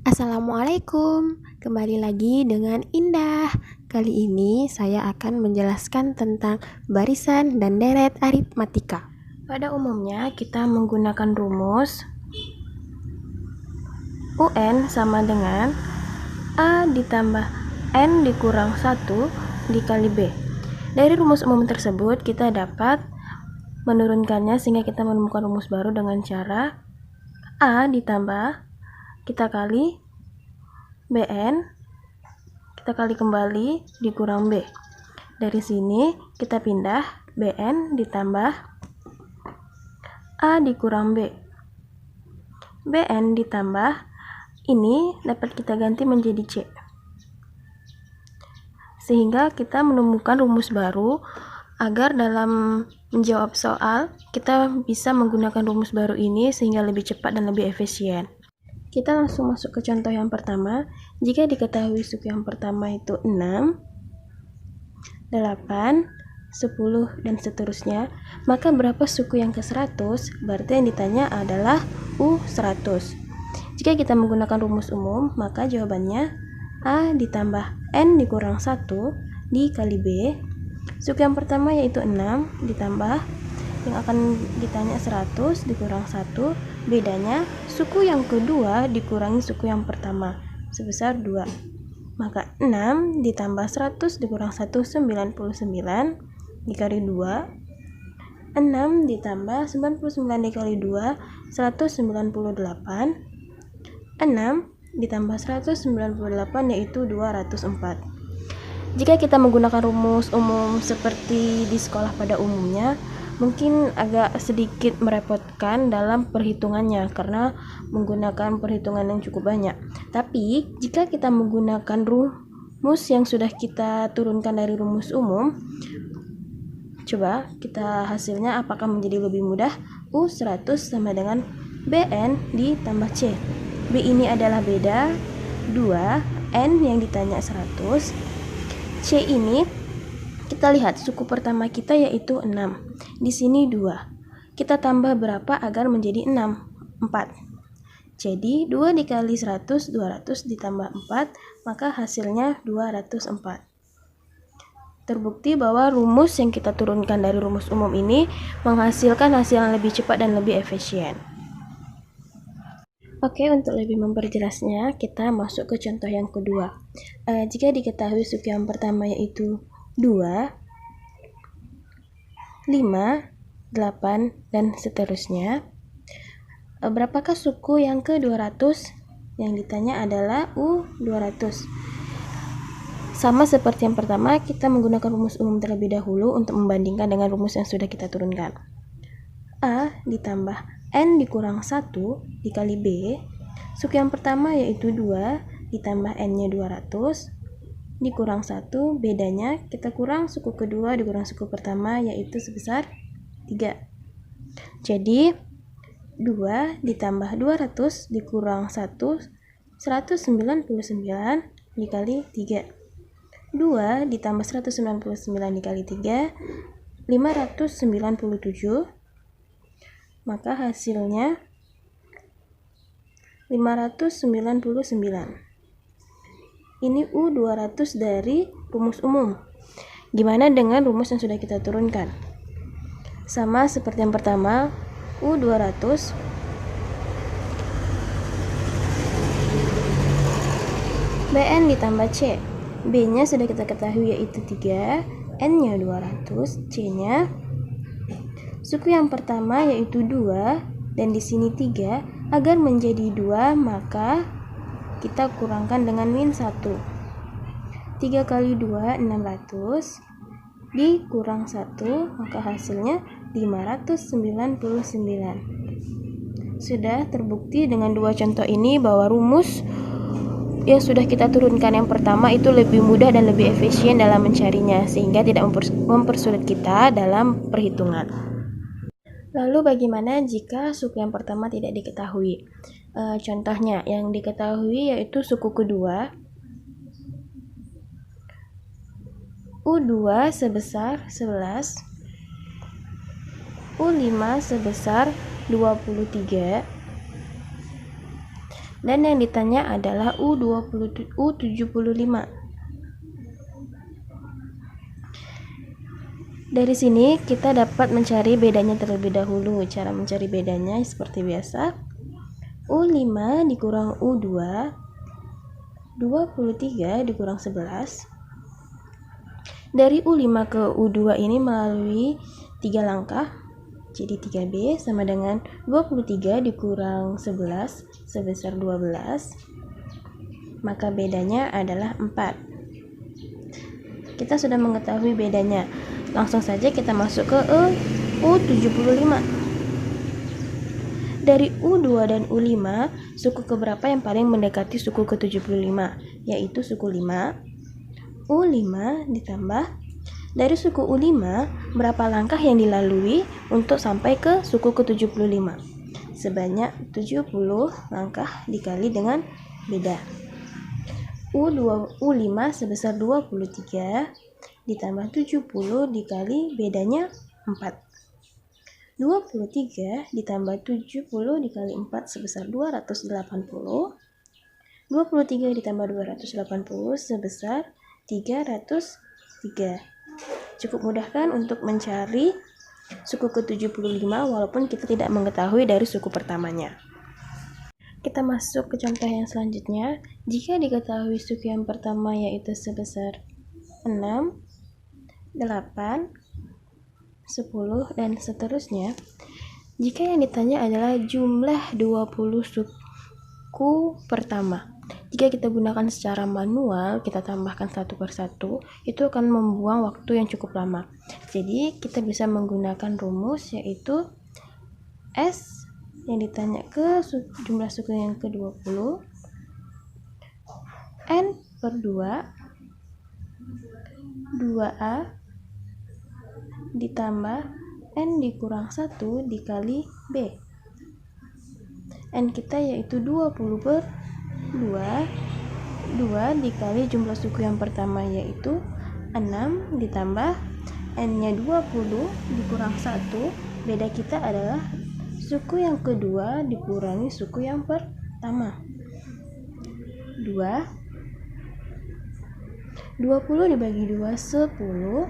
Assalamualaikum, kembali lagi dengan Indah. Kali ini saya akan menjelaskan tentang barisan dan deret aritmatika. Pada umumnya kita menggunakan rumus UN sama dengan A ditambah N dikurang 1 dikali B. Dari rumus umum tersebut kita dapat menurunkannya sehingga kita menemukan rumus baru dengan cara A ditambah kita kali BN, kita kali kembali dikurang B. Dari sini kita pindah BN ditambah A dikurang B. BN ditambah ini dapat kita ganti menjadi C. Sehingga kita menemukan rumus baru agar dalam menjawab soal kita bisa menggunakan rumus baru ini sehingga lebih cepat dan lebih efisien. Kita langsung masuk ke contoh yang pertama. Jika diketahui suku yang pertama itu 6, 8, 10, dan seterusnya, maka berapa suku yang ke-100? Berarti yang ditanya adalah U100. Jika kita menggunakan rumus umum, maka jawabannya A ditambah N dikurang 1 dikali B. Suku yang pertama yaitu 6 ditambah yang akan ditanya 100 dikurang 1, bedanya suku yang kedua dikurangi suku yang pertama sebesar 2. Maka 6 ditambah 100 dikurang 1, 99 dikali 2. 6 ditambah 99 dikali 2, 198. 6 ditambah 198 yaitu 204. Jika kita menggunakan rumus umum seperti di sekolah pada umumnya, mungkin agak sedikit merepotkan dalam perhitungannya karena menggunakan perhitungan yang cukup banyak. Tapi jika kita menggunakan rumus yang sudah kita turunkan dari rumus umum, coba kita hasilnya apakah menjadi lebih mudah? U100 sama dengan BN ditambah C. B ini adalah beda 2, N yang ditanya 100. C ini kita lihat suku pertama kita yaitu 6. Di sini 2. Kita tambah berapa agar menjadi 6? 4. Jadi 2 dikali 100, 200 ditambah 4, maka hasilnya 204. Terbukti bahwa rumus yang kita turunkan dari rumus umum ini menghasilkan hasil yang lebih cepat dan lebih efisien. Oke, untuk lebih memperjelasnya, kita masuk ke contoh yang kedua. Jika diketahui suku yang pertama yaitu 2, 5, 8, dan seterusnya, berapakah suku yang ke-200? Yang ditanya adalah U200. Sama seperti yang pertama, kita menggunakan rumus umum terlebih dahulu untuk membandingkan dengan rumus yang sudah kita turunkan. A ditambah N dikurang 1 dikali B. Suku yang pertama yaitu 2 ditambah N-nya 200 dikurang 1, bedanya kita kurang suku kedua dikurang suku pertama yaitu sebesar 3. Jadi 2 ditambah 200 dikurang 1, 199 dikali 3. 2 ditambah 199 dikali 3, 597. Maka hasilnya 599. Ini U200 dari rumus umum. Gimana dengan rumus yang sudah kita turunkan? Sama seperti yang pertama, U200 BN ditambah C. B-nya sudah kita ketahui yaitu 3, N-nya 200, C-nya suku yang pertama yaitu 2 dan di sini 3. Agar menjadi 2 maka kita kurangkan dengan min 1. 3 kali 2 600 dikurang 1 maka hasilnya 599. Sudah terbukti dengan dua contoh ini bahwa rumus yang sudah kita turunkan yang pertama itu lebih mudah dan lebih efisien dalam mencarinya sehingga tidak mempersulit kita dalam perhitungan. Lalu bagaimana jika suku yang pertama tidak diketahui? Contohnya yang diketahui yaitu suku kedua. U2 sebesar 11, U5 sebesar 23, Dan yang ditanya adalah U75. Dari sini kita dapat mencari bedanya terlebih dahulu. Cara mencari bedanya seperti biasa. U5 dikurang U2, 23 dikurang 11. Dari U5 ke U2 ini melalui 3 langkah. Jadi 3B sama dengan 23 dikurang 11 sebesar 12. Maka bedanya adalah 4. Kita sudah mengetahui bedanya. Langsung saja kita masuk ke U75. Dari U2 dan U5, suku keberapa yang paling mendekati suku ke-75? Yaitu suku 5. U5 ditambah dari suku U5, berapa langkah yang dilalui untuk sampai ke suku ke-75? Sebanyak 70 langkah dikali dengan beda. U5 sebesar 23 ditambah 70 dikali bedanya 4. 23 ditambah 70 dikali 4 sebesar 280. 23 ditambah 280 sebesar 303. Cukup mudah kan untuk mencari suku ke-75 walaupun kita tidak mengetahui dari suku pertamanya. Kita masuk ke contoh yang selanjutnya. Jika diketahui suku yang pertama yaitu sebesar 6, 8, 10, dan seterusnya. Jika yang ditanya adalah jumlah 20 suku pertama. Jika kita gunakan secara manual, kita tambahkan satu per satu, itu akan membuang waktu yang cukup lama. Jadi kita bisa menggunakan rumus yaitu S yang ditanya ke jumlah suku yang ke-20, N per 2, 2A ditambah N dikurang 1 dikali B. N kita yaitu 20 per 2 dikali jumlah suku yang pertama yaitu 6 ditambah N nya 20 dikurang 1. Beda kita adalah suku yang kedua dikurangi suku yang pertama. 20 dibagi 2 10.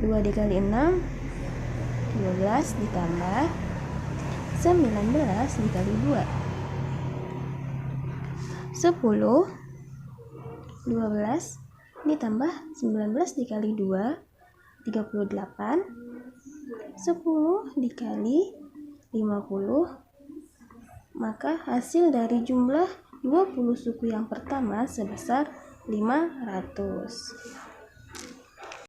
2 dikali 6 12 ditambah 19 dikali 2 10. 12 ditambah 19 dikali 2 38. 10 dikali 50. Maka hasil dari jumlah 20 suku yang pertama sebesar 500.